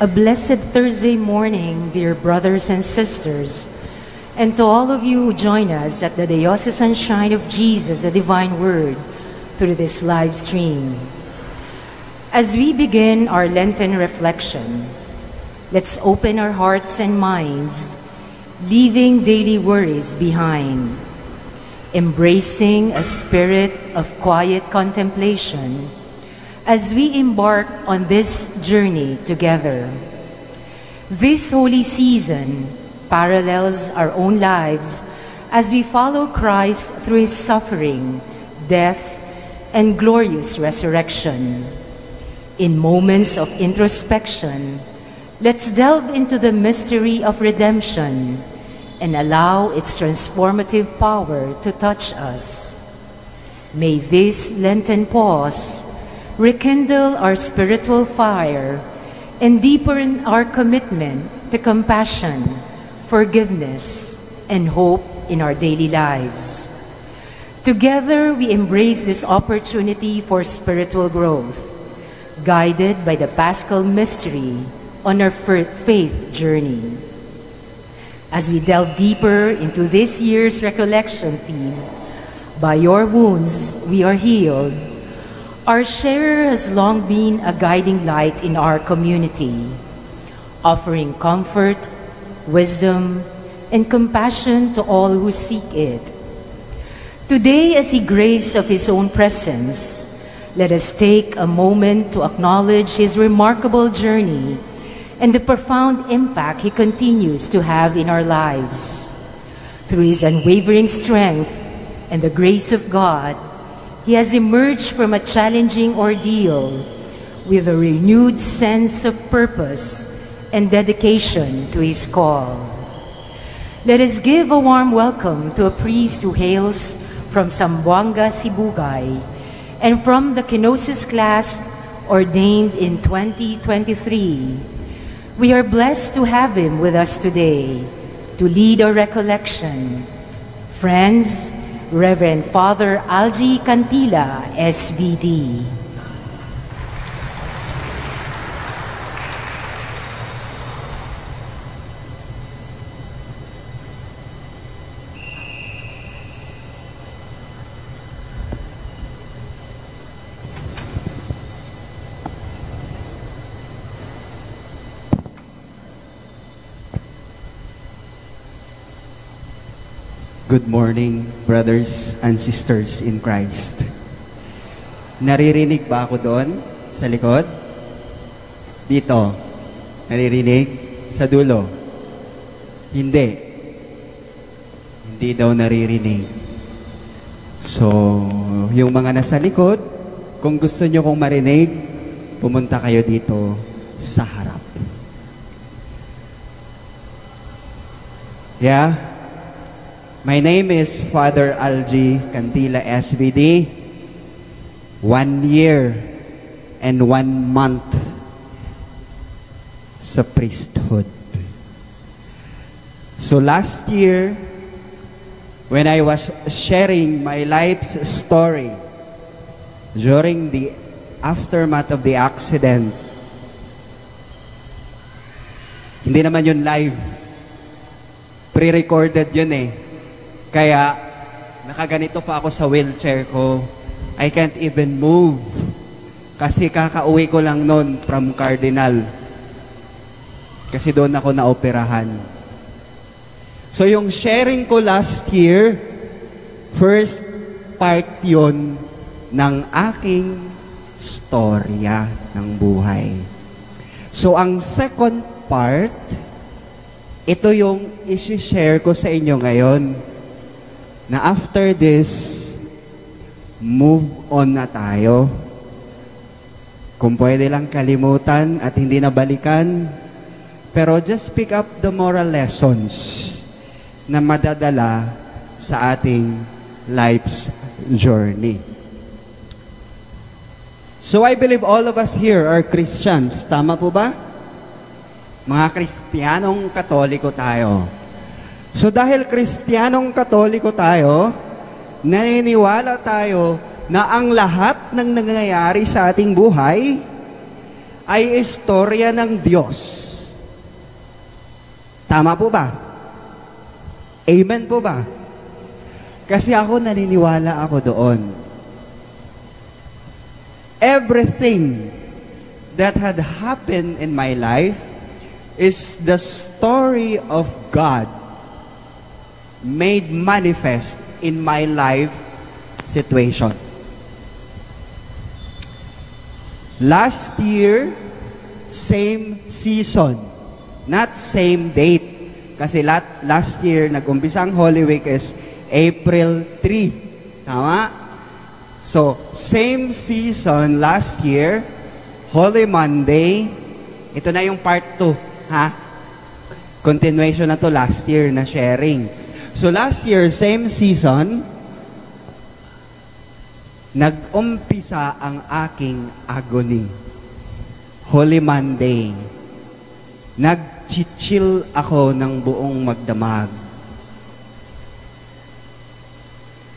A blessed Thursday morning, dear brothers and sisters, and to all of you who join us at the Diocesan Shrine of Jesus, the Divine Word, through this live stream. As we begin our Lenten reflection, let's open our hearts and minds, leaving daily worries behind, embracing a spirit of quiet contemplation as we embark on this journey together. This holy season parallels our own lives as we follow Christ through his suffering, death, and glorious resurrection. In moments of introspection, let's delve into the mystery of redemption and allow its transformative power to touch us. May this Lenten pause rekindle our spiritual fire and deepen our commitment to compassion, forgiveness, and hope in our daily lives. Together, we embrace this opportunity for spiritual growth, guided by the Paschal mystery on our faith journey. As we delve deeper into this year's recollection theme, "By your wounds we are healed," our sharer has long been a guiding light in our community, offering comfort, wisdom, and compassion to all who seek it. Today, as he graced of his own presence, let us take a moment to acknowledge his remarkable journey and the profound impact he continues to have in our lives. Through his unwavering strength and the grace of God, he has emerged from a challenging ordeal with a renewed sense of purpose and dedication to his call. Let us give a warm welcome to a priest who hails from Zamboanga, Sibugay, and from the Kenosis class ordained in 2023. We are blessed to have him with us today to lead our recollection. Friends, Reverend Father Algie Cantila, SVD. Good morning, brothers and sisters in Christ. Naririnig ba ako doon sa likod? Dito. Naririnig? Sa dulo? Hindi. Hindi daw naririnig. So, yung mga nasa likod, kung gusto nyo kong marinig, pumunta kayo dito sa harap. Yeah? My name is Father Algie Cantila, SVD. 1 year and 1 month sa priesthood. So last year, when I was sharing my life's story during the aftermath of the accident, hindi naman yun live. Pre-recorded yun eh. Kaya, nakaganito pa ako sa wheelchair ko. I can't even move. Kasi kakauwi ko lang noon from Cardinal. Kasi doon ako naoperahan. So yung sharing ko last year, first part yon ng aking storya ng buhay. So ang second part, ito yung isi-share ko sa inyo ngayon. Na after this, move on na tayo. Kung pwede lang kalimutan at hindi na balikan, pero just pick up the moral lessons na madadala sa ating life's journey. So I believe all of us here are Christians. Tama po ba? Mga Kristiyanong Katoliko tayo. So dahil Kristiyanong Katoliko tayo, naniniwala tayo na ang lahat ng nangyayari sa ating buhay ay istorya ng Diyos. Tama po ba? Amen po ba? Kasi ako naniniwala ako doon. Everything that had happened in my life is the story of God made manifest in my life situation. Last year, same season, not same date. Kasi last year, nag-umpisa ang Holy Week is April 3. Tama? So, same season last year, Holy Monday. Ito na yung part 2, ha? Continuation na to last year na sharing. So, last year, same season, nag-umpisa ang aking agony. Holy Monday. Nag-chill ako ng buong magdamag.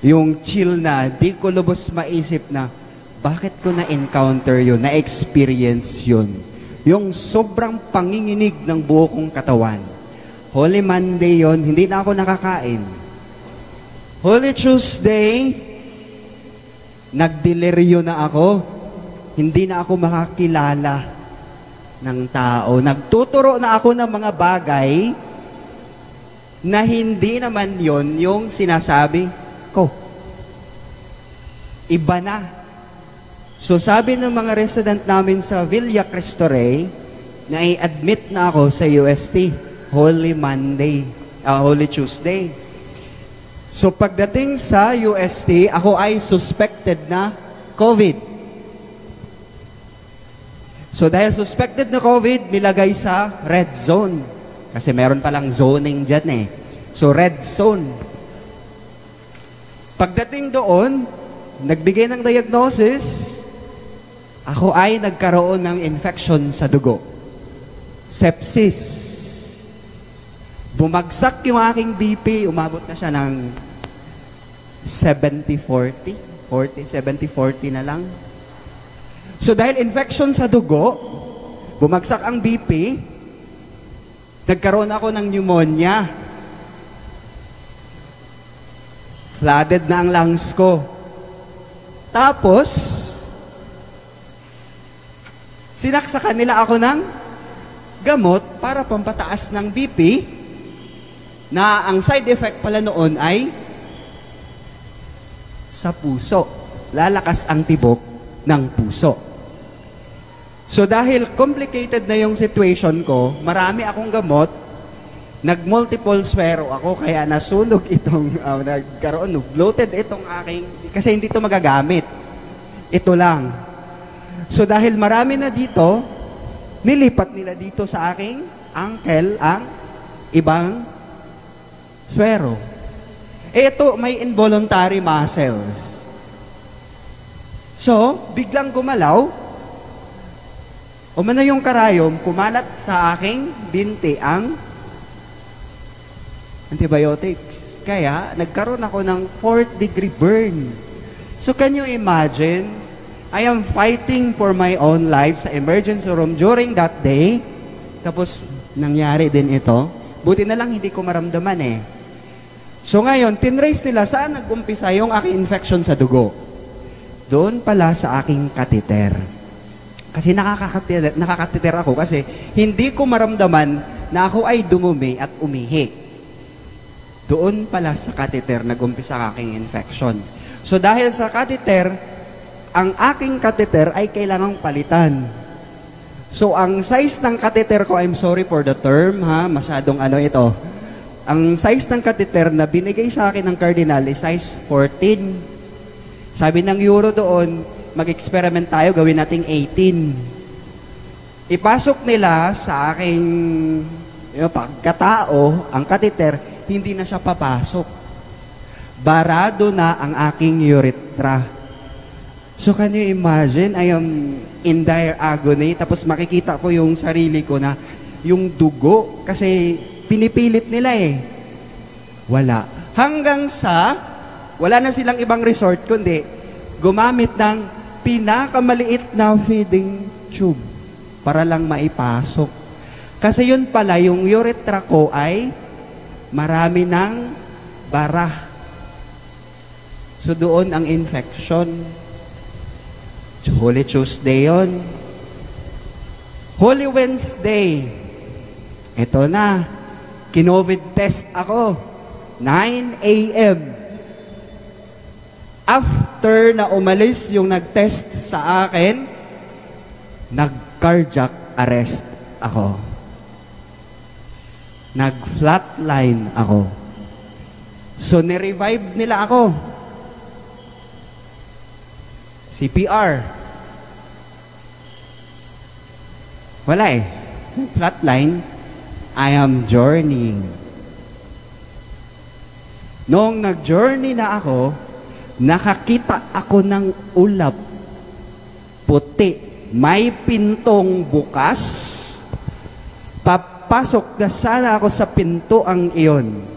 Yung chill na, di ko lubos maisip na, bakit ko na-encounter yun, na-experience yun. Yung sobrang panginginig ng buo kong katawan. Holy Monday yon, hindi na ako nakakain. Holy Tuesday, nagdeliryo na ako. Hindi na ako makakilala ng tao. Nagtuturo na ako ng mga bagay na hindi naman yon yung sinasabi ko. Iba na. So sabi ng mga resident namin sa Villa Cristo Rey, na i-admit na ako sa UST, Holy Monday, Holy Tuesday. So pagdating sa UST, ako ay suspected na COVID. So dahil suspected na COVID, nilagay sa red zone. Kasi meron palang zoning dyan eh. So red zone. Pagdating doon, nagbigay ng diagnosis, ako ay nagkaroon ng infection sa dugo. Sepsis. Bumagsak yung aking BP, umabot na siya ng 70-40, 70-40 na lang. So dahil infection sa dugo, bumagsak ang BP, nagkaroon ako ng pneumonia. Flooded na ang lungs ko. Tapos, sinaksakan nila ako ng gamot para pampataas ng BP na ang side effect pala noon ay sa puso. Lalakas ang tibok ng puso. So dahil complicated na yung situation ko, marami akong gamot, nag-multiple swero ako, kaya nasunog itong, nagkaroon, bloated itong aking, kasi hindi ito magagamit. Ito lang. So dahil marami na dito, nilipat nila dito sa aking ankle ang ibang swero. Ito, may involuntary muscles. So, biglang gumalaw, umano yung karayom, kumalat sa aking binti ang antibiotics. Kaya, nagkaroon ako ng 4th degree burn. So, can you imagine? I am fighting for my own life sa emergency room during that day. Tapos, nangyari din ito. Buti na lang hindi ko maramdaman eh. So, ngayon, tinrace nila saan nag-umpisa yung aking infection sa dugo. Doon pala sa aking catheter. Kasi nakakateter ako kasi hindi ko maramdaman na ako ay dumumi at umihi. Doon pala sa catheter nag-umpisa ang aking infection. So dahil sa catheter, ang aking catheter ay kailangang palitan. So ang size ng catheter ko, I'm sorry for the term ha, masyadong ano ito. Ang size ng catheter na binigay sa akin ng Cardinal is size 14. Sabi ng Euro doon, mag-experiment tayo, gawin nating 18. Ipasok nila sa aking pagkatao, ang catheter, hindi na siya papasok. Barado na ang aking urethra. So can you imagine, I am in dire agony, tapos makikita ko yung sarili ko na yung dugo, kasi pinipilit nila eh. Wala. Hanggang sa, wala na silang ibang resort, kundi gumamit ng pinakamaliit na feeding tube. para lang maipasok. Kasi yun pala, yung urethra ko ay marami ng bara. So doon ang infection. Holy Tuesday yun. Holy Wednesday. Ito na. Kinovid test ako. 9 a.m. After na umalis yung nag-test sa akin, nag-cardiac arrest ako. Nag-flatline ako. So, nirevive nila ako. CPR. Wala eh. Flatline, I am journeying. Noong nag-journey na ako, nakakita ako ng ulap. Puti. May pintong bukas. Papasok na sana ako sa pintuang iyon.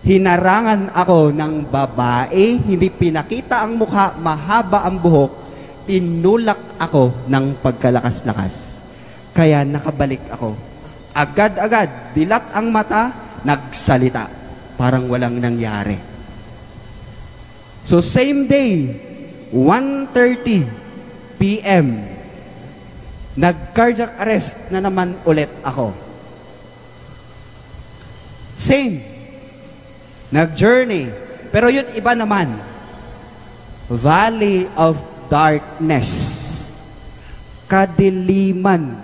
Hinarangan ako ng babae, hindi pinakita ang mukha, mahaba ang buhok, tinulak ako ng pagkalakas-lakas. Kaya nakabalik ako. Agad-agad, dilat ang mata, nagsalita. Parang walang nangyari. So same day, 1:30 p.m., nag-cardiac arrest na naman ulit ako. Same. Nag-journey. Pero yun iba naman. Valley of Darkness. Kadiliman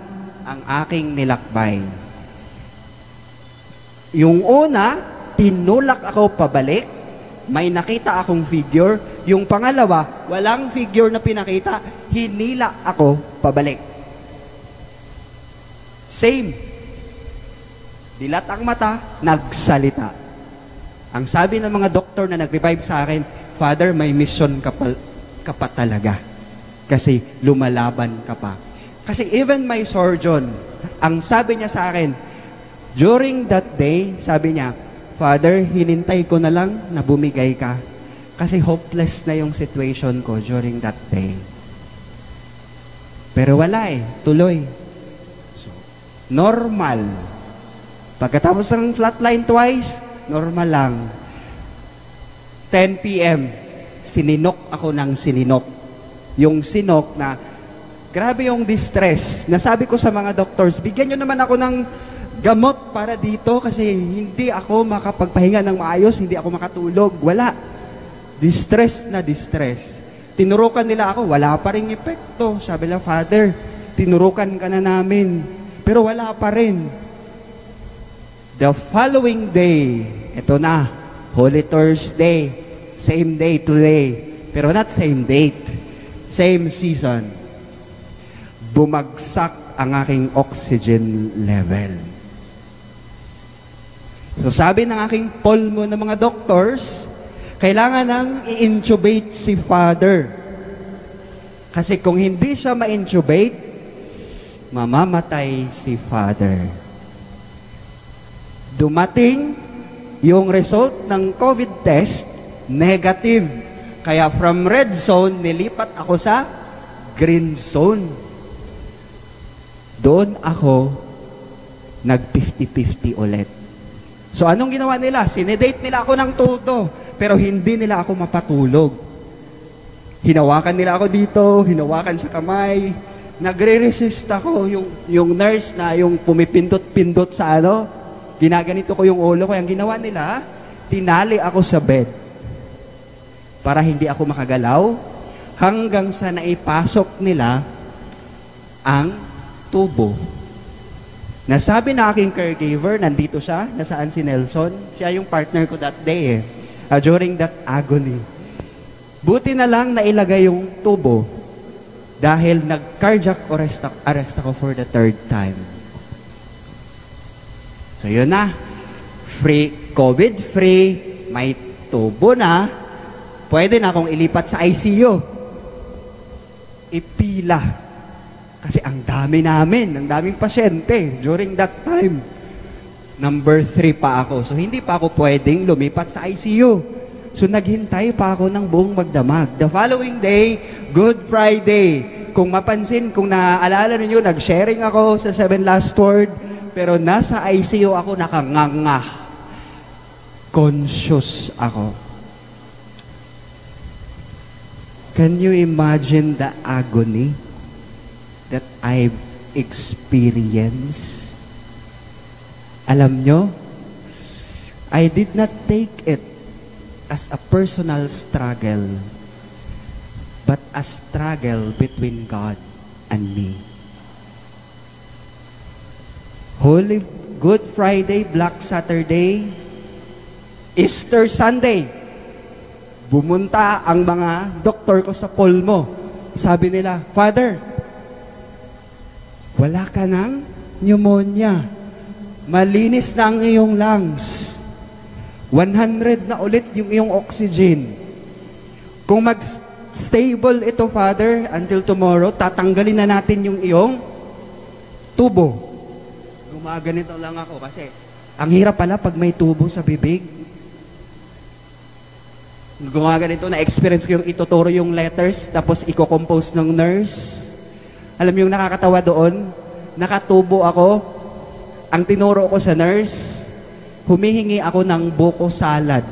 ang aking nilakbay. Yung una, tinulak ako pabalik. May nakita akong figure. Yung pangalawa, walang figure na pinakita. Hinila ako pabalik. Same. Dilat ang mata, nagsalita. Ang sabi ng mga doktor na nag-revive sa akin, Father, may mission ka pa talaga. Kasi lumalaban ka pa. Kasi even my surgeon, ang sabi niya sa akin, during that day, sabi niya, Father, hinintay ko na lang na bumigay ka. Kasi hopeless na yung situation ko during that day. Pero wala eh, tuloy. So, normal. Pagkatapos ng flatline twice, normal lang. 10 p.m., sininok ako ng sininok. Yung sinok na, grabe yung distress. Nasabi ko sa mga doctors, bigyan nyo naman ako ng gamot para dito kasi hindi ako makapagpahinga ng maayos, hindi ako makatulog. Wala. Distress na distress. Tinurukan nila ako, wala pa rin epekto. Sabi lang, Father, tinurukan ka na namin. Pero wala pa rin. The following day, ito na, Holy Thursday, same day today, pero not same date, same season. Bumagsak ang aking oxygen level. So sabi ng aking pulmo ng mga doctors, kailangan nang i-intubate si Father. Kasi kung hindi siya ma-intubate, mamamatay si Father. Dumating yung result ng COVID test, negative. Kaya from red zone, nilipat ako sa green zone. Doon ako nag-50-50 ulit. So anong ginawa nila? Sinedate nila ako ng todo, pero hindi nila ako mapatulog. Hinawakan nila ako dito, hinawakan sa kamay. Nagre-resist ako, yung nurse na yung pumipindot-pindot sa ginaganito ko yung ulo ko. Ang ginawa nila, tinali ako sa bed para hindi ako makagalaw hanggang sa naipasok nila ang tubo. Nasabi na aking caregiver, nandito siya, nasaan si Nelson? Siya yung partner ko that day during that agony. Buti na lang nailagay yung tubo dahil nag-cardiac arrest ako for the third time. So yun na, COVID-free, may tubo na, pwede na akong ilipat sa ICU. Ipila. Kasi ang dami namin, ang daming pasyente during that time. Number 3 pa ako. So hindi pa ako pwedeng lumipat sa ICU. So naghintay pa ako ng buong magdamag. The following day, Good Friday, kung mapansin, kung naaalala ninyo, nag-sharing ako sa 7 Last Word, pero nasa ICU ako nakanganga. Conscious ako. Can you imagine the agony that I've experienced? Alam nyo, I did not take it as a personal struggle, but a struggle between God and me. Holy Good Friday, Black Saturday, Easter Sunday, bumunta ang mga doktor ko sa pulmo. Sabi nila, Father, wala ka ng pneumonia. Malinis na ang iyong lungs. 100 na ulit yung iyong oxygen. Kung mag-stable ito, Father, until tomorrow, tatanggalin na natin yung iyong tubo. Gumaganito lang ako kasi ang hirap pala pag may tubo sa bibig. Gumaganito, na-experience ko yung ituturo yung letters, tapos i-compose ng nurse. Alam mo yung nakakatawa doon? Nakatubo ako. Ang tinuro ko sa nurse, humihingi ako ng buko salad.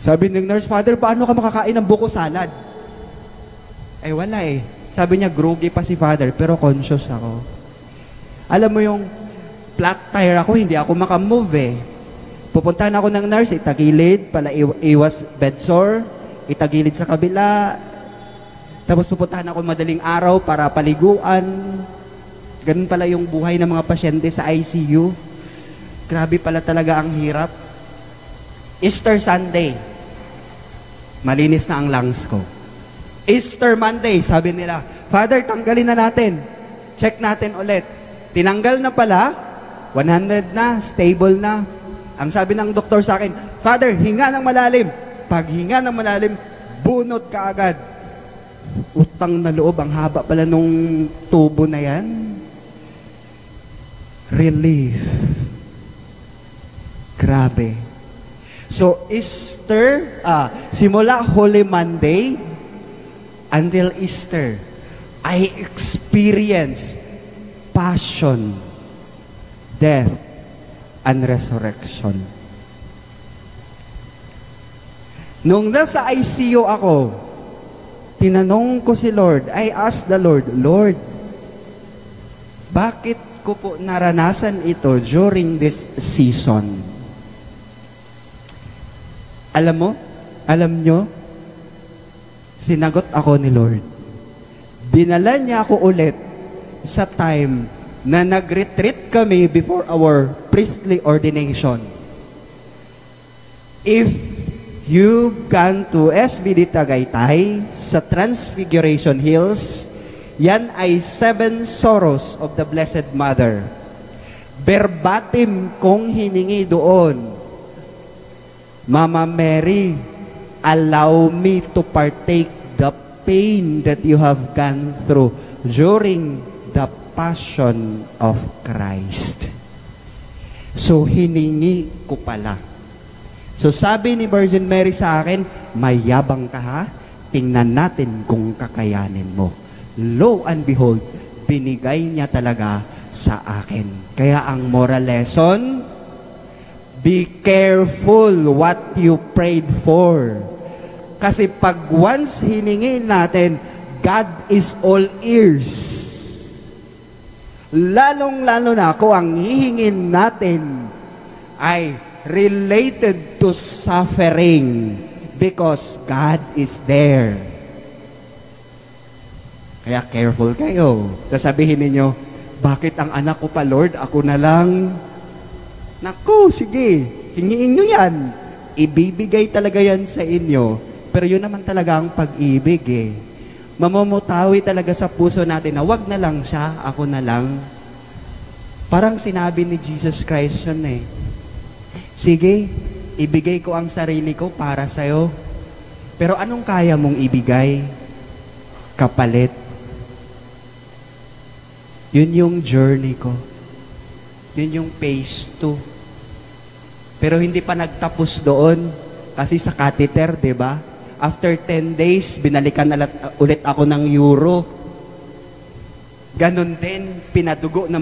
Sabi ng nurse, Father, paano ka makakain ng buko salad? Eh, wala eh. Sabi niya, groggy pa si Father, pero conscious ako. Alam mo yung flat tire ako, hindi ako makamove eh. Pupuntahan ako ng nurse, itagilid, pala iwas bedsore, itagilid sa kabila. Tapos pupuntahan ako madaling araw para paliguan. Ganun pala yung buhay ng mga pasyente sa ICU. Grabe pala talaga ang hirap. Easter Sunday, malinis na ang lungs ko. Easter Monday, sabi nila, Father, tanggalin na natin. Check natin ulit. Tinanggal na pala, 100 na, stable na. Ang sabi ng doktor sa akin, Father, hinga ng malalim. Pag hinga ng malalim, bunot ka agad. Utang na loob, ang haba pala nung tubo na yan. Relief. Grabe. So, Easter, simula Holy Monday until Easter, I experience passion, death, and resurrection. Nung nasa ICU ako, tinanong ko si Lord, I asked the Lord, Lord, bakit ko po naranasan ito during this season? Alam nyo, sinagot ako ni Lord. Dinala niya ako ulit sa time na nag-retreat kami before our priestly ordination. If you've gone to SBD Tagaytay, sa Transfiguration Hills, yan ay 7 sorrows of the Blessed Mother. Verbatim kong hiningi doon, Mama Mary, allow me to partake the pain that you have gone through during the Passion of Christ. So, hiningi ko pala. So, sabi ni Virgin Mary sa akin, mayabang ka ha? Tingnan natin kung kakayanin mo. Lo and behold, binigay niya talaga sa akin. Kaya ang moral lesson, be careful what you prayed for. Kasi pag once hiningi natin, God is all ears. Lalong-lalo na kung ang hihingin natin ay related to suffering because God is there. Kaya careful kayo. Sasabihin ninyo, bakit ang anak ko pa, Lord? Ako na lang. Naku, sige, hingiin nyo yan. Ibibigay talaga yan sa inyo. Pero yun naman talaga ang pag-ibig eh. Mamumutawi talaga sa puso natin na wag na lang siya, ako na lang. Parang sinabi ni Jesus Christ yun eh. Sige, ibigay ko ang sarili ko para sa'yo. Pero anong kaya mong ibigay? Kapalit. Yun yung journey ko. Yun yung phase 2. Pero hindi pa nagtapos doon. Kasi sa catheter, di ba? After 10 days, binalikan ulit ako ng uro. Ganon din, pinadugo na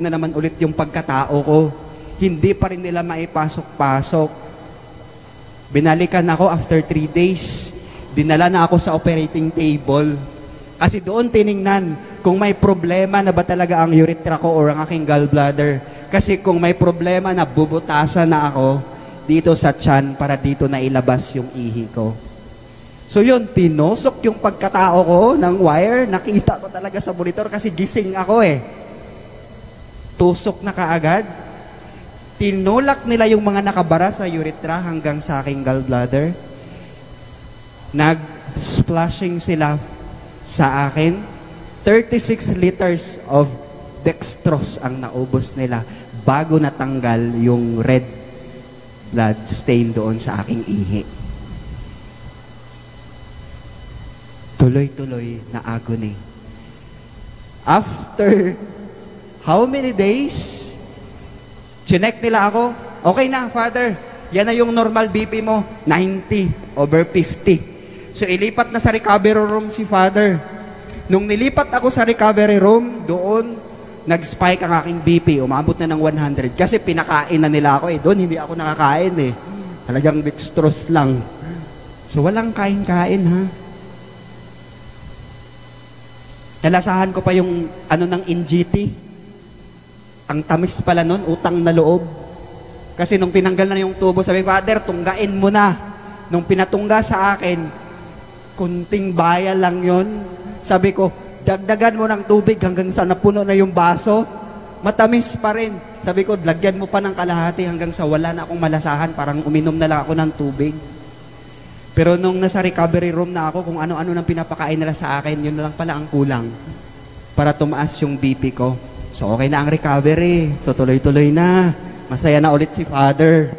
naman ulit yung pagkatao ko. Hindi pa rin nila maipasok-pasok. Binalikan ako after 3 days. Dinala na ako sa operating table. Kasi doon tiningnan kung may problema na ba talaga ang urethra ko or ang aking gallbladder. Kasi kung may problema na bubutasan na ako dito sa tiyan para dito na ilabas yung ihi ko. So yun, tinusok yung pagkatao ko ng wire. Nakita ko talaga sa monitor kasi gising ako eh. Tusok na kaagad. Tinulak nila yung mga nakabara sa urethra hanggang sa aking gallbladder. Nag-splashing sila sa akin. 36 liters of dextrose ang naubos nila bago natanggal yung red blood stain doon sa aking ihi. Tuloy-tuloy na agony. After how many days, chinek nila ako, okay na, Father, yan na yung normal BP mo, 90/50. So, ilipat na sa recovery room si Father. Nung nilipat ako sa recovery room, doon, nag-spike ang aking BP. Umabot na ng 100. Kasi pinakain na nila ako eh. Doon, hindi ako nakakain eh. Talagang dextrose lang. So, walang kain-kain ha. Nalasahan ko pa yung ng NGT. Ang tamis pala nun, utang na loob. Kasi nung tinanggal na yung tubo, sabi, Father, tunggain mo na. Nung pinatungga sa akin, kunting baya lang yon. Sabi ko, dagdagan mo ng tubig hanggang sa napuno na yung baso. Matamis pa rin. Sabi ko, lagyan mo pa ng kalahati hanggang sa wala na akong malasahan. Parang uminom na lang ako ng tubig. Pero nung nasa recovery room na ako, kung ano-ano nang pinapakain nila sa akin, yun na lang pala ang kulang para tumaas yung BP ko. So, okay na ang recovery. So, tuloy-tuloy na. Masaya na ulit si Father.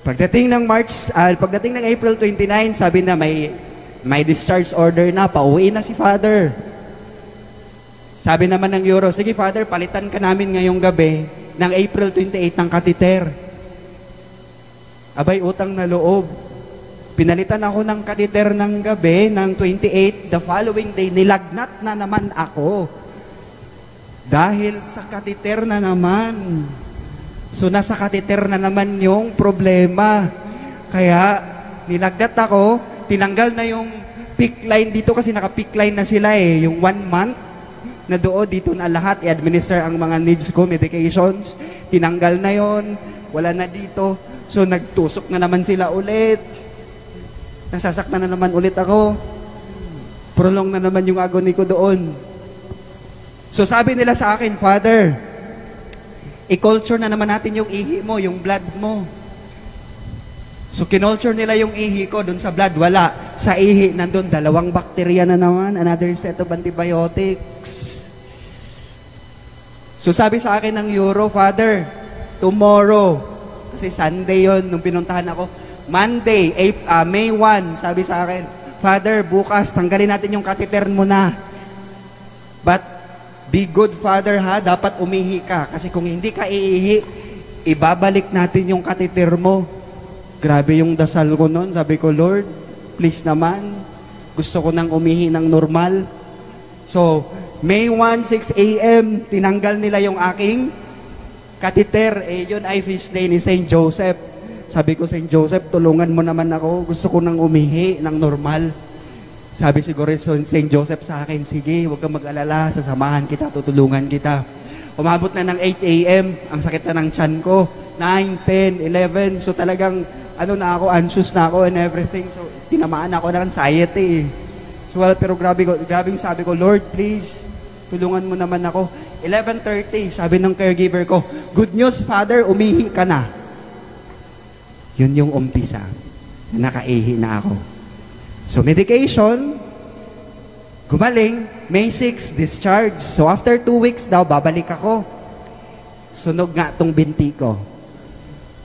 Pagdating ng April 29, sabi na may discharge order na, pauwi na si Father. Sabi naman ng Euro, sige Father, palitan ka namin ngayong gabi ng April 28 ng catheter. Abay, utang na loob. Pinalitan ako ng catheter ng gabi ng 28. The following day, nilagnat na naman ako. Dahil sa catheter na naman. So, nasa catheter na naman yung problema. Kaya, nilagnat ako, tinanggal na yung pick line dito kasi naka-pick line na sila eh. Yung 1 month na doon, dito na lahat, i-administer ang mga needs ko, medications. Tinanggal na yon, wala na dito. So, nagtusok na naman sila ulit. Nasasaktan na naman ulit ako. Prolong na naman yung agony ko doon. So, sabi nila sa akin, Father, i-culture na naman natin yung ihi mo, yung blood mo. So, kinulture nila yung ihi ko doon sa blood. Wala. Sa ihi, nandun, 2 bakterya na naman. Another set of antibiotics. So, sabi sa akin ng Euro, Father, tomorrow, kasi Sunday yon nung pinuntahan ako, Monday, May 1, sabi sa akin, Father, bukas, tanggalin natin yung catheter mo na. But, be good, Father, ha? Dapat umihi ka. Kasi kung hindi ka iihi, ibabalik natin yung catheter mo. Grabe yung dasal ko noon. Sabi ko, Lord, please naman. Gusto ko nang umihi ng normal. So, May 1, 6 a.m., tinanggal nila yung aking catheter. Eh, yun ay feast day ni St. Joseph. Sabi ko, St. Joseph, tulungan mo naman ako. Gusto ko nang umihi ng normal. Sabi siguro St. Joseph sa akin, sige, huwag kang mag-alala, sasamahan kita, tutulungan kita. Umabot na ng 8 a.m., ang sakit na ng tiyan ko, 9, 10, 11, so talagang, anxious na ako and everything, so tinamaan ako ng anxiety. So, pero grabing sabi ko, Lord, please, tulungan mo naman ako. 11:30, sabi ng caregiver ko, good news, Father, umihi ka na. Yun yung umpisa, nakaihi na ako. So, medication, gumaling, May 6, discharge. So, after 2 weeks daw, babalik ako. Sunog nga tong binti ko.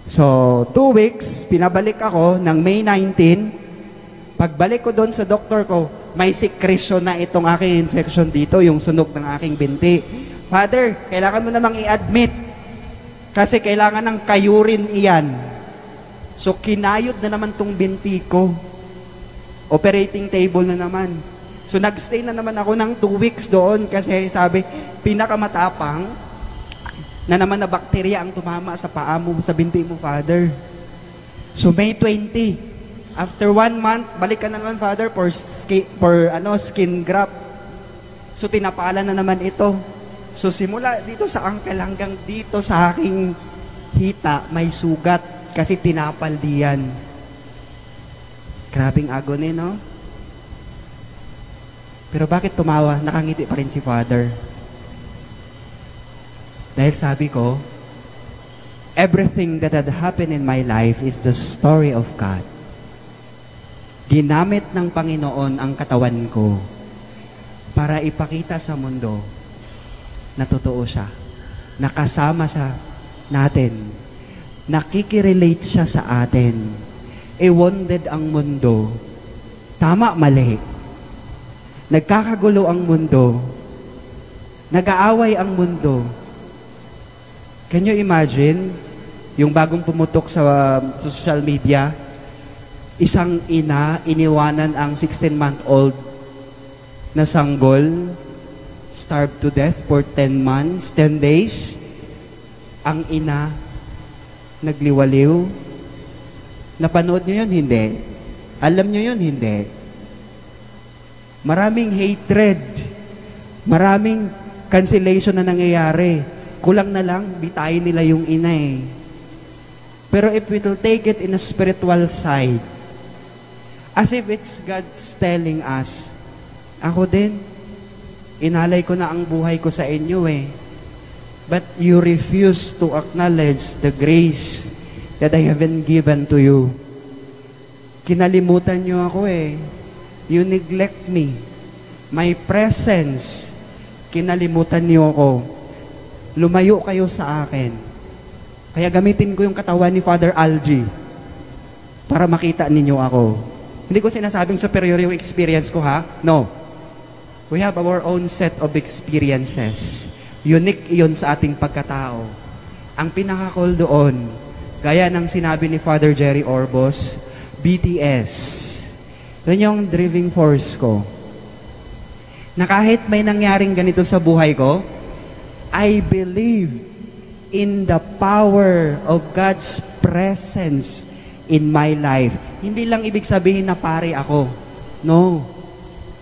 So, 2 weeks, pinabalik ako ng May 19. Pagbalik ko doon sa doktor ko, may secretion na itong aking infection dito, yung sunog ng aking binti. Father, kailangan mo namang i-admit. Kasi kailangan ng kayurin iyan. So, kinayod na naman tong binti ko. Operating table na naman. So, nagstay na naman ako ng 2 weeks doon kasi sabi, pinakamatapang na naman na bakterya ang tumama sa paa mo, sa binti mo, Father. So, May 20, after 1 month, balik ka na naman, Father, for skin graft. So, tinapalan na naman ito. So, simula dito sa angkel hanggang dito sa aking hita, may sugat kasi tinapal diyan. Grabing agony, no? Pero bakit tumawa? Nakangiti pa rin si Father. Dahil sabi ko, everything that had happened in my life is the story of God. Ginamit ng Panginoon ang katawan ko para ipakita sa mundo na totoo siya. Nakasama siya natin. Nakikirelate siya sa atin. Wounded ang mundo. Tama, mali. Nagkakagulo ang mundo. Nag-aaway ang mundo. Can you imagine, yung bagong pumutok sa social media, isang ina, iniwanan ang 16-month-old na sanggol, starved to death for 10 months, 10 days. Ang ina, nagliwaliw. Napanood nyo yun? Hindi. Alam nyo yun? Hindi. Maraming hatred, maraming cancellation na nangyayari. Kulang na lang, bitayin nila yung ina eh. Pero if we will take it in a spiritual side, as if it's God's telling us, ako din, inalay ko na ang buhay ko sa inyo eh. But you refuse to acknowledge the grace that I have been given to you. Kinalimutan nyo ako eh. You neglect me. My presence, kinalimutan nyo ako. Lumayo kayo sa akin. Kaya gamitin ko yung katawan ni Father Algie para makita ninyo ako. Hindi ko sinasabing superior yung experience ko, ha? No. We have our own set of experiences. Unique yun sa ating pagkatao. Ang pinaka-call doon, gaya ng sinabi ni Father Jerry Orbos, BTS. Yun yung driving force ko. Na kahit may nangyaring ganito sa buhay ko, I believe in the power of God's presence in my life. Hindi lang ibig sabihin na pare ako. No.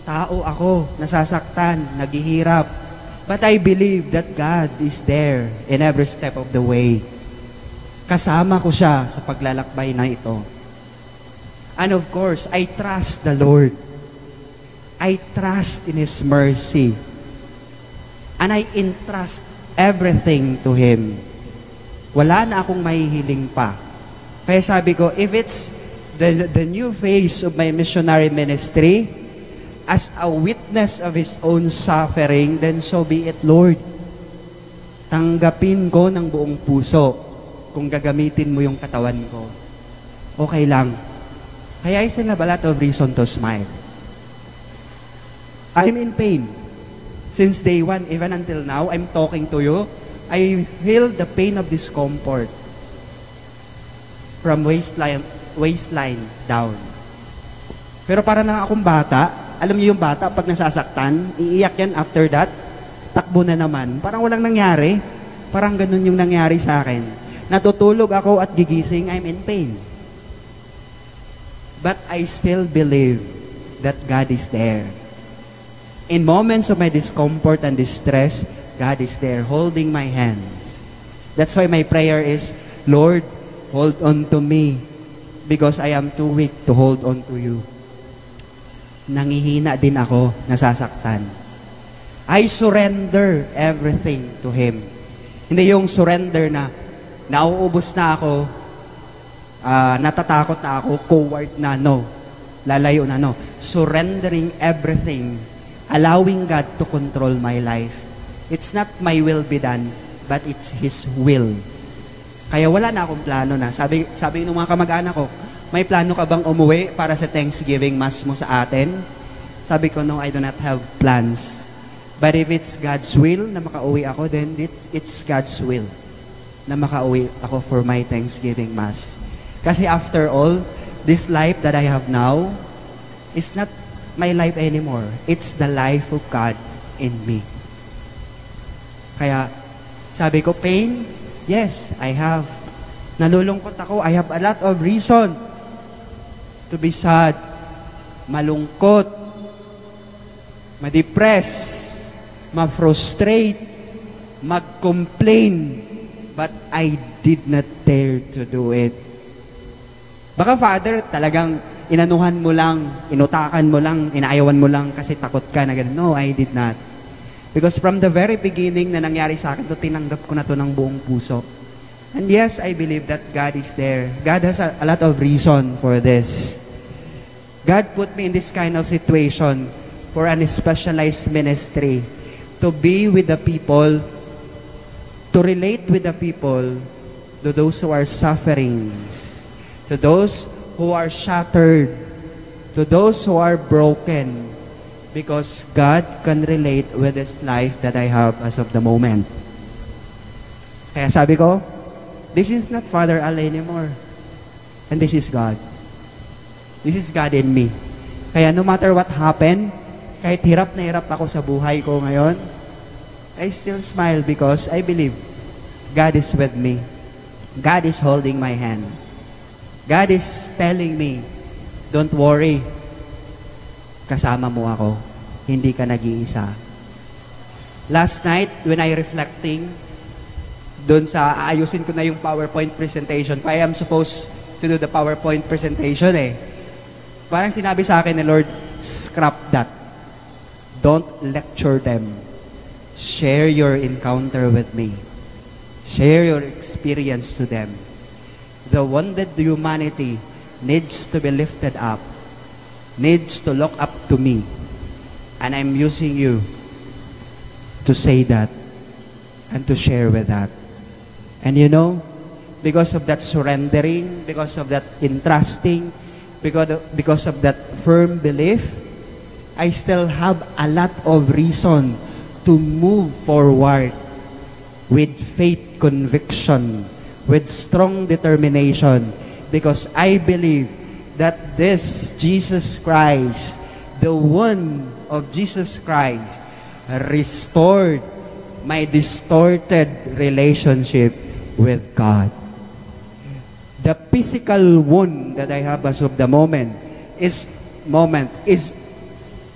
Tao ako, nasasaktan, naghihirap. But I believe that God is there in every step of the way. Kasama ko siya sa paglalakbay na ito. And of course, I trust the Lord. I trust in His mercy. And I entrust everything to Him. Wala na akong mahihiling pa. Kaya sabi ko, if it's the new phase of my missionary ministry, as a witness of His own suffering, then so be it, Lord. Tanggapin ko ng buong puso kung gagamitin mo yung katawan ko. Okay lang. Kaya I still have a lot of reason to smile. I'm in pain. Since day one, even until now, I'm talking to you, I feel the pain of discomfort from waistline down. Pero para na akong bata, alam niyo yung bata, pag nasasaktan, iiyak yan after that, takbo na naman. Parang walang nangyari. Parang ganun yung nangyari sa akin. Natutulog ako at gigising, I'm in pain. But I still believe that God is there. In moments of my discomfort and distress, God is there holding my hands. That's why my prayer is, Lord, hold on to me because I am too weak to hold on to you. Nangihina din ako, nasasaktan. I surrender everything to Him. Hindi yung surrender na nauubos na ako, natatakot na ako, coward na, no. Lalayo na, no. Surrendering everything, allowing God to control my life. It's not my will be done, but it's His will. Kaya wala na akong plano na. Sabi ng mga kamag-anak ko, may plano ka bang umuwi para sa Thanksgiving Mass mo sa atin? Sabi ko, no, I do not have plans. But if it's God's will na makauwi ako, then it's God's will na makauwi ako for my Thanksgiving Mass. Kasi after all, this life that I have now is not my life anymore. It's the life of God in me. Kaya, sabi ko, pain? Yes, I have. Nalulungkot ako. I have a lot of reason to be sad, malungkot, ma-depress, ma-frustrate, mag-complain, but I did not dare to do it. Baka, Father, talagang inanuhan mo lang, inutakan mo lang, inaayawan mo lang kasi takot ka na gano'n. No, I did not. Because from the very beginning na nangyari sa akin, tinanggap ko na to ng buong puso. And yes, I believe that God is there. God has a lot of reason for this. God put me in this kind of situation for an specialized ministry, to be with the people, to relate with the people, to those who are suffering, to those who are shattered, to those who are broken, because God can relate with this life that I have as of the moment. Kaya sabi ko, this is not Father Al anymore, and this is God. This is God in me. Kaya no matter what happened, kahit hirap na hirap ako sa buhay ko ngayon, I still smile because I believe God is with me. God is holding my hand. God is telling me, don't worry, kasama mo ako. Hindi ka nag-iisa. Last night, when I reflecting, doon sa aayusin ko na yung PowerPoint presentation, I am supposed to do the PowerPoint presentation Parang sinabi sa akin ni Lord, scrap that. Don't lecture them. Share your encounter with me. Share your experience to them. The wounded humanity needs to be lifted up, needs to look up to me. And I'm using you to say that and to share with that. And you know, because of that surrendering, because of that entrusting, because of that firm belief, I still have a lot of reason to move forward with faith conviction, with strong determination, because I believe that this Jesus Christ, the one of Jesus Christ, restored my distorted relationship with God. The physical wound that I have as of the moment is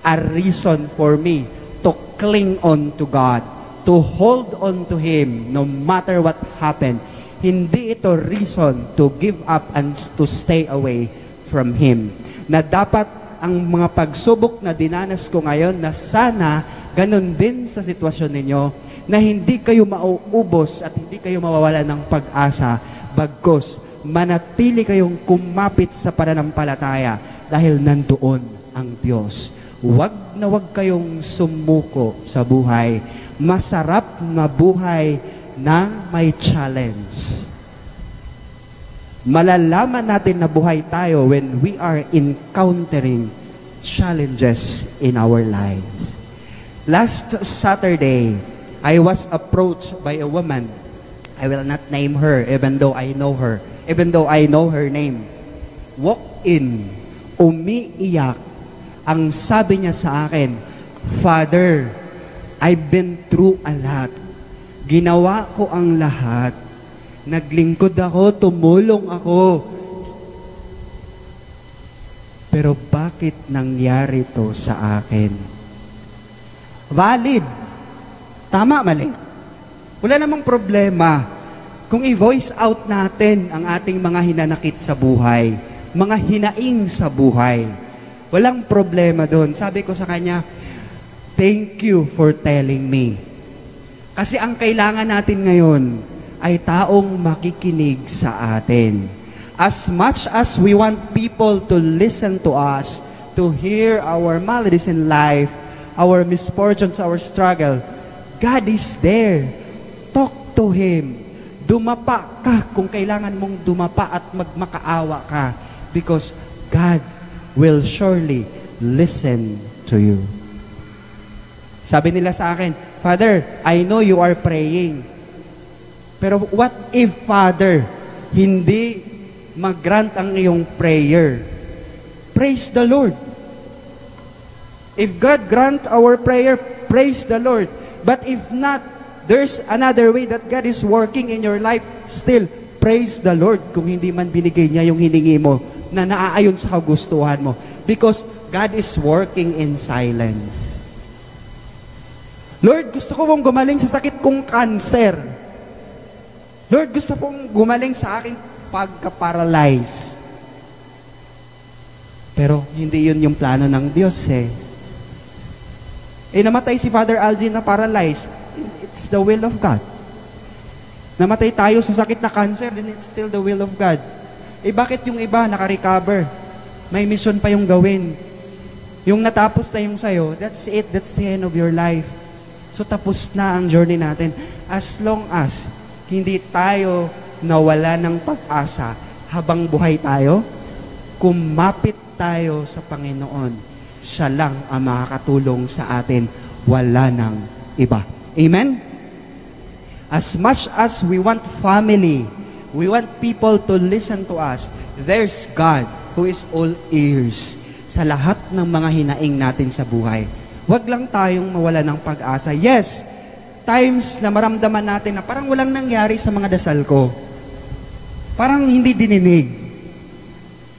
a reason for me to cling on to God, to hold on to Him no matter what happened. Hindi ito reason to give up and to stay away from Him. Na dapat ang mga pagsubok na dinanas ko ngayon, na sana ganun din sa sitwasyon ninyo, na hindi kayo mauubos at hindi kayo mawawalan ng pag-asa, bagkus manatili kayong kumapit sa pananampalataya dahil nandoon ang Diyos. Wag na wag kayong sumuko sa buhay. Masarap na buhay na may challenge. Malalaman natin na buhay tayo when we are encountering challenges in our lives. Last Saturday, I was approached by a woman. I will not name her even though I know her. Even though I know her name. Walk in, umiiyak. Ang sabi niya sa akin, Father, I've been through a lot. Ginawa ko ang lahat. Naglingkod ako, tumulong ako. Pero bakit nangyari to sa akin? Valid. Tama, mali. Wala namang problema kung i-voice out natin ang ating mga hinanakit sa buhay, mga hinaing sa buhay. Walang problema doon. Sabi ko sa kanya, thank you for telling me. Kasi ang kailangan natin ngayon ay taong makikinig sa atin. As much as we want people to listen to us, to hear our maladies in life, our misfortunes, our struggle, God is there. Talk to Him. Dumapa ka kung kailangan mong dumapa at magmakaawa ka, because God will surely listen to you. Sabi nila sa akin, Father, I know you are praying. Pero what if, Father, hindi mag-grant ang iyong prayer. Praise the Lord. If God grant our prayer, praise the Lord. But if not, there's another way that God is working in your life. Still, praise the Lord kung hindi man binigay niya yung hiningi mo na naaayon sa kagustuhan mo. Because God is working in silence. Lord, gusto ko pong gumaling sa sakit kong cancer. Lord, gusto pong gumaling sa aking pagka-paralyze. Pero hindi yun yung plano ng Diyos eh. Namatay si Father Algin na paralyzed. It's the will of God. Namatay tayo sa sakit na cancer, then it's still the will of God. Bakit yung iba naka-recover? May mission pa yung gawin. Yung natapos na yung sayo, that's it. That's the end of your life. So tapos na ang journey natin. As long as hindi tayo nawala ng pag-asa habang buhay tayo, kumapit tayo sa Panginoon. Siya lang ang makakatulong sa atin. Wala nang iba. Amen? As much as we want family, we want people to listen to us, there's God who is all ears sa lahat ng mga hinaing natin sa buhay. Huwag lang tayong mawala ng pag-asa. Yes, times na maramdaman natin na parang walang nangyari sa mga dasal ko. Parang hindi dininig.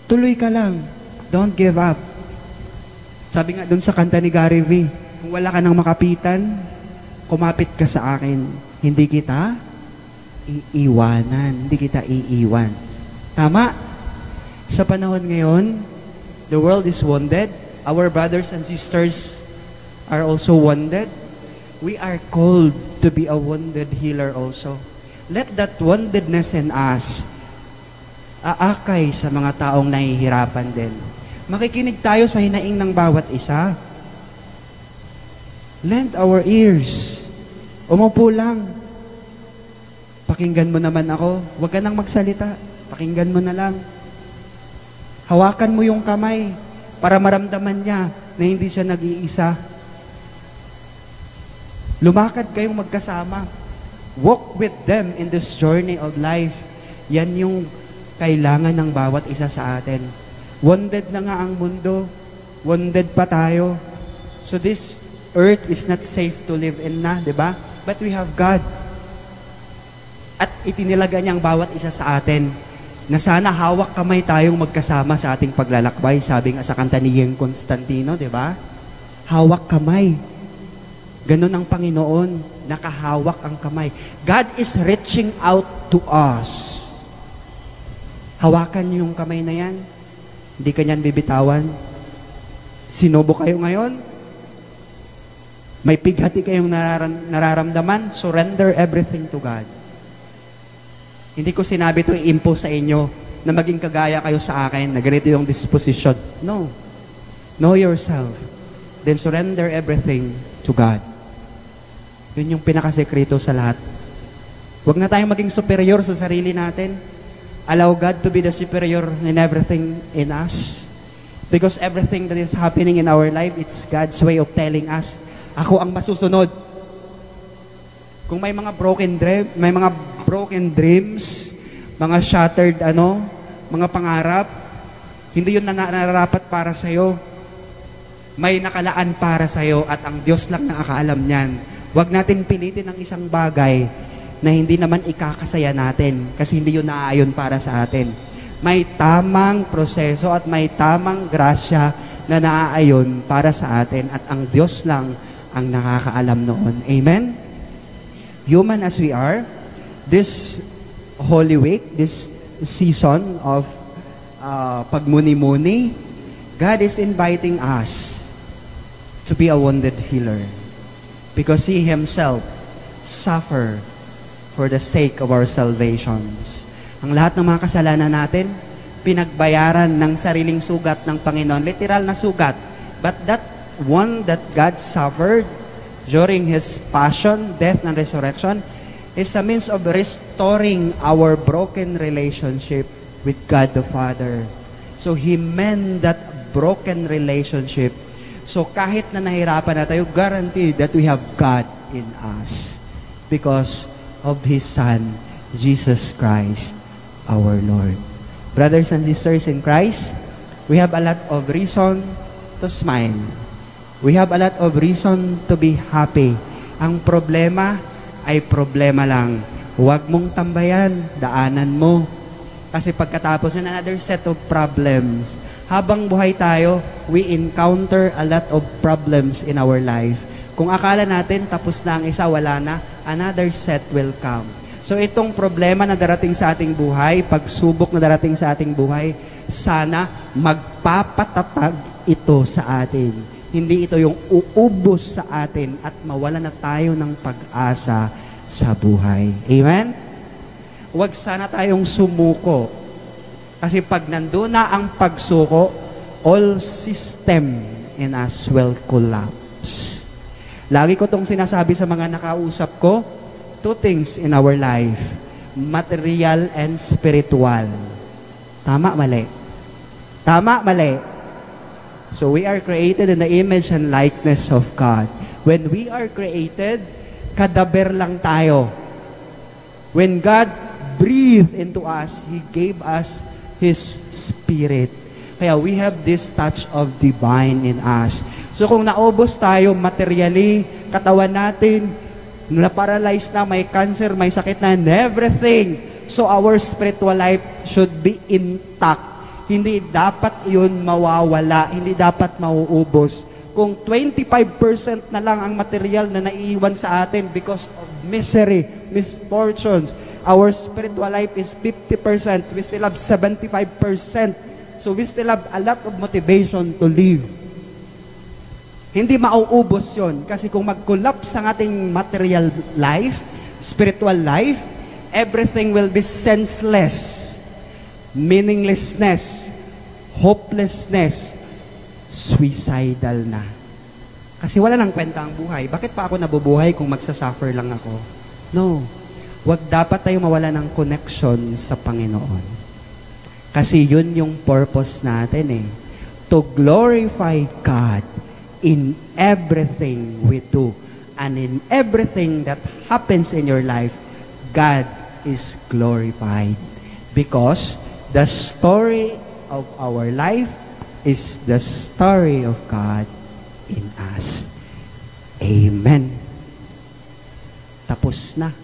Tuloy ka lang. Don't give up. Sabi nga dun sa kanta ni Gary V, kung wala ka nang makapitan, kumapit ka sa akin. Hindi kita iiwanan. Hindi kita iiwan. Tama? Sa panahon ngayon, the world is wounded. Our brothers and sisters are also wounded. We are called to be a wounded healer also. Let that woundedness in us aakay sa mga taong nahihirapan din. Makikinig tayo sa hinaing ng bawat isa. Lend our ears. Umupo lang. Pakinggan mo naman ako. Huwag ka nang magsalita. Pakinggan mo na lang. Hawakan mo yung kamay para maramdaman niya na hindi siya nag-iisa. Lumakad kayong magkasama. Walk with them in this journey of life. Yan yung kailangan ng bawat isa sa atin. Wounded na nga ang mundo. Wounded pa tayo. So this earth is not safe to live in na, di ba? But we have God. At itinilaga niya ang bawat isa sa atin na sana hawak kamay tayong magkasama sa ating paglalakbay. Sabi nga sa kanta ni Yeng Constantino, di ba? Hawak kamay. Ganon ang Panginoon. Nakahawak ang kamay. God is reaching out to us. Hawakan niyo yung kamay na yan. Hindi ka niyan bibitawan. Sinubo kayo ngayon? May pighati kayong nararamdaman? Surrender everything to God. Hindi ko sinabi ito i-impose sa inyo na maging kagaya kayo sa akin, na ganito yung disposition. No. Know yourself. Then surrender everything to God. Yun yung pinakasekreto sa lahat. Huwag na tayong maging superior sa sarili natin. Allow God to be the superior in everything in us. Because everything that is happening in our life, it's God's way of telling us, ako ang masusunod. Kung may mga broken dreams, mga shattered mga pangarap, hindi yun nararapat para sa'yo. May nakalaan para sa'yo at ang Diyos lang nakakaalam niyan. Huwag natin pilitin ang isang bagay na hindi naman ikakasaya natin kasi hindi yun naaayon para sa atin. May tamang proseso at may tamang grasya na naaayon para sa atin at ang Diyos lang ang nakakaalam noon. Amen? Human as we are, this Holy Week, this season of pagmuni-muni, God is inviting us to be a wounded healer because He Himself suffered for the sake of our salvations. Ang lahat ng mga kasalanan natin, pinagbayaran ng sariling sugat ng Panginoon. Literal na sugat. But that one that God suffered during His passion, death, and resurrection is a means of restoring our broken relationship with God the Father. So He mend that broken relationship. So kahit na nahirapan na tayo, guaranteed that we have God in us because of His Son, Jesus Christ, our Lord. Brothers and sisters in Christ, we have a lot of reason to smile. We have a lot of reason to be happy. Ang problema ay problema lang. Huwag mong tambayan, daanan mo. Kasi pagkatapos ng another set of problems, habang buhay tayo, we encounter a lot of problems in our life. Kung akala natin tapos na ang isa, wala na, another set will come. So itong problema na darating sa ating buhay, pagsubok na darating sa ating buhay, sana magpapatatag ito sa atin. Hindi ito yung uubos sa atin at mawala na tayo ng pag-asa sa buhay. Amen? Huwag sana tayong sumuko. Kasi pag nandun na ang pagsuko, all system in us will collapse. Lagi ko itong sinasabi sa mga nakausap ko, two things in our life, material and spiritual. Tama, mali? Tama, mali? So we are created in the image and likeness of God. When we are created, kadaber lang tayo. When God breathed into us, He gave us His Spirit. Kaya we have this touch of divine in us. So kung naubos tayo materially, katawan natin, na-paralyze na, may cancer, may sakit na, and everything. So our spiritual life should be intact. Hindi dapat yun mawawala, hindi dapat mauubos. Kung 25% na lang ang material na naiiwan sa atin because of misery, misfortunes, our spiritual life is 50%. We still have 75%. So we still have a lot of motivation to live. Hindi mauubos yon. Kasi kung mag-collapse ang ating material life, spiritual life, everything will be senseless, meaninglessness, hopelessness, suicidal na. Kasi wala nang kwenta ang buhay. Bakit pa ako nabubuhay kung magsasuffer lang ako? No. Huwag dapat tayo mawala ng connection sa Panginoon. Kasi yun yung purpose natin eh. To glorify God in everything we do. And in everything that happens in your life, God is glorified. Because the story of our life is the story of God in us. Amen. Tapos na.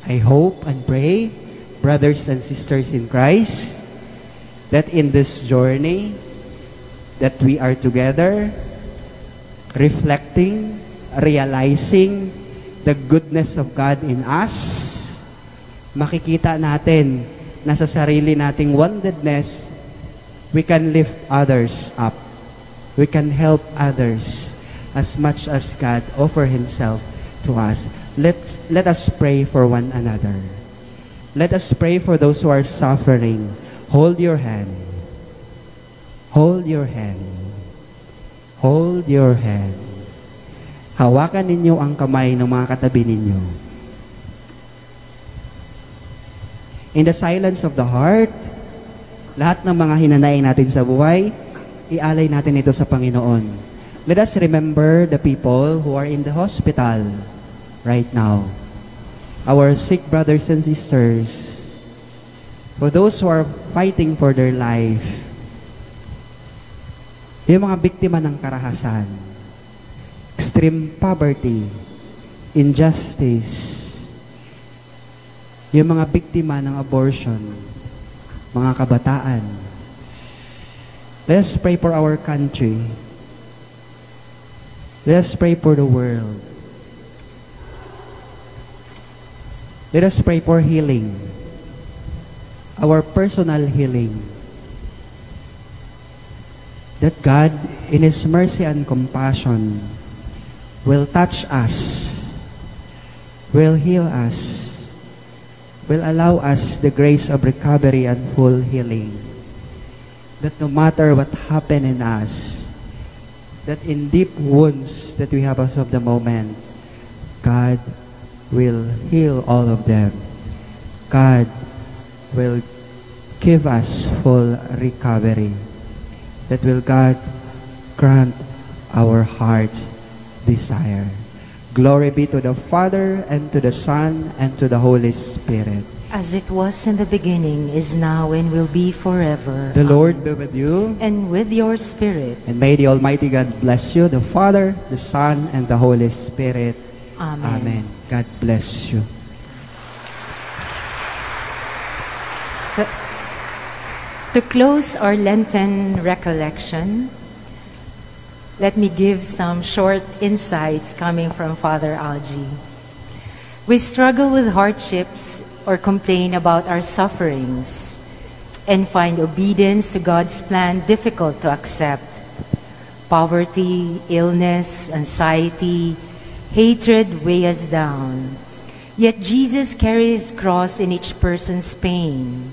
I hope and pray, brothers and sisters in Christ, that in this journey, that we are together, reflecting, realizing the goodness of God in us, makikita natin na sa sarili nating woundedness, we can lift others up. We can help others as much as God offer Himself to us. Let us pray for one another. Let us pray for those who are suffering. Hold your hand. Hold your hand. Hold your hand. Hawakan ninyo ang kamay ng mga katabi ninyo. In the silence of the heart, lahat ng mga hinanaing natin sa buhay, ialay natin ito sa Panginoon. Let us remember the people who are in the hospital right now. Our sick brothers and sisters. For those who are fighting for their life. Yung mga biktima ng karahasan. Extreme poverty. Injustice. Yung mga biktima ng abortion, mga kabataan. Let's pray for our country. Let's pray for the world. Let us pray for healing. Our personal healing. That God, in His mercy and compassion, will touch us, will heal us, will allow us the grace of recovery and full healing. That no matter what happened in us, that in deep wounds that we have as of the moment, God will heal all of them. God will give us full recovery. That will God grant our heart's desire. Glory be to the Father, and to the Son, and to the Holy Spirit. as it was in the beginning, is now, and will be forever. The Lord be with you. And with your spirit. And may the Almighty God bless you, the Father, the Son, and the Holy Spirit. Amen. Amen. God bless you. So, to close our Lenten recollection, let me give some short insights coming from Father Algie. We struggle with hardships or complain about our sufferings and find obedience to God's plan difficult to accept. Poverty, illness, anxiety, hatred weigh us down. Yet Jesus carries His cross in each person's pain.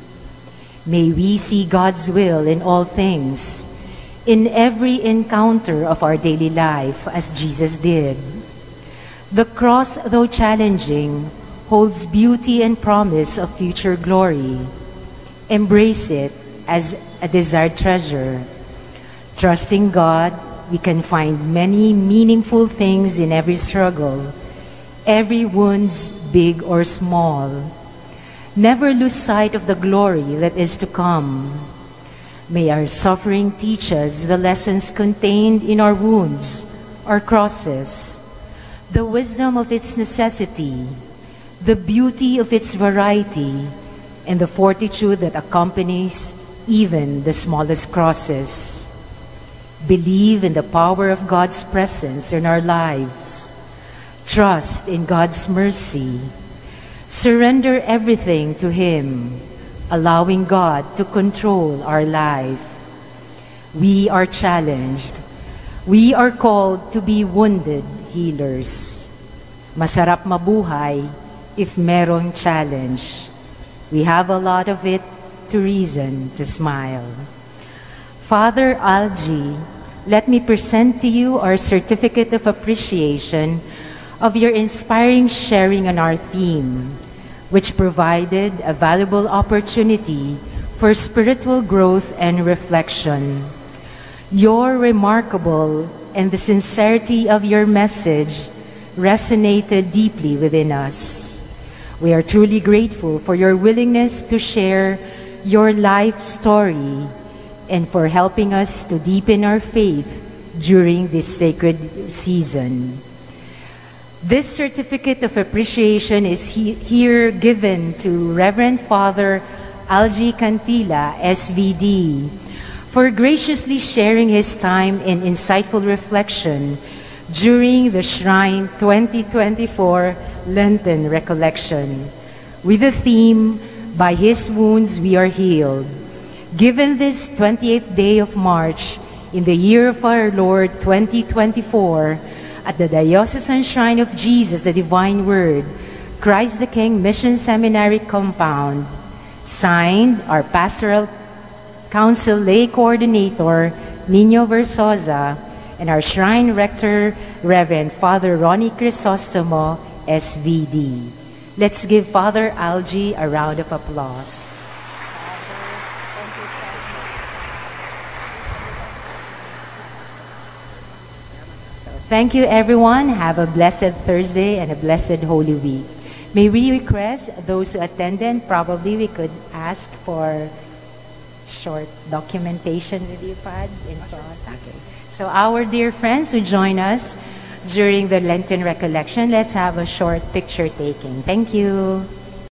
May we see God's will in all things, in every encounter of our daily life, as Jesus did. The cross, though challenging, holds beauty and promise of future glory. Embrace it as a desired treasure. Trusting God, we can find many meaningful things in every struggle, every wounds, big or small. Never lose sight of the glory that is to come. May our suffering teach us the lessons contained in our wounds, our crosses, the wisdom of its necessity, the beauty of its variety, and the fortitude that accompanies even the smallest crosses. Believe in the power of God's presence in our lives. Trust in God's mercy. Surrender everything to Him, allowing God to control our life. We are challenged. We are called to be wounded healers. Masarap mabuhay if merong challenge. We have a lot of it to reason to smile. Father Algie, let me present to you our certificate of appreciation of your inspiring sharing on our theme, which provided a valuable opportunity for spiritual growth and reflection. Your remarkable and the sincerity of your message resonated deeply within us. We are truly grateful for your willingness to share your life story and for helping us to deepen our faith during this sacred season. This certificate of appreciation is here given to Reverend Father Algie Cantilla, SVD, for graciously sharing his time in insightful reflection during the Shrine 2024 Lenten Recollection, with the theme, By His Wounds We Are Healed. Given this 28th day of March in the year of our Lord 2024, at the Diocesan Shrine of Jesus, the Divine Word, Christ the King Mission Seminary Compound, signed our Pastoral Council Lay Coordinator, Nino Versosa, and our Shrine Rector, Reverend Father Ronnie Crisostomo, SVD. Let's give Father Algie a round of applause. Thank you, everyone. Have a blessed Thursday and a blessed Holy Week. May we request those who attended, probably we could ask for short documentation with your pads in front. Okay. So our dear friends who join us during the Lenten Recollection, let's have a short picture taking. Thank you.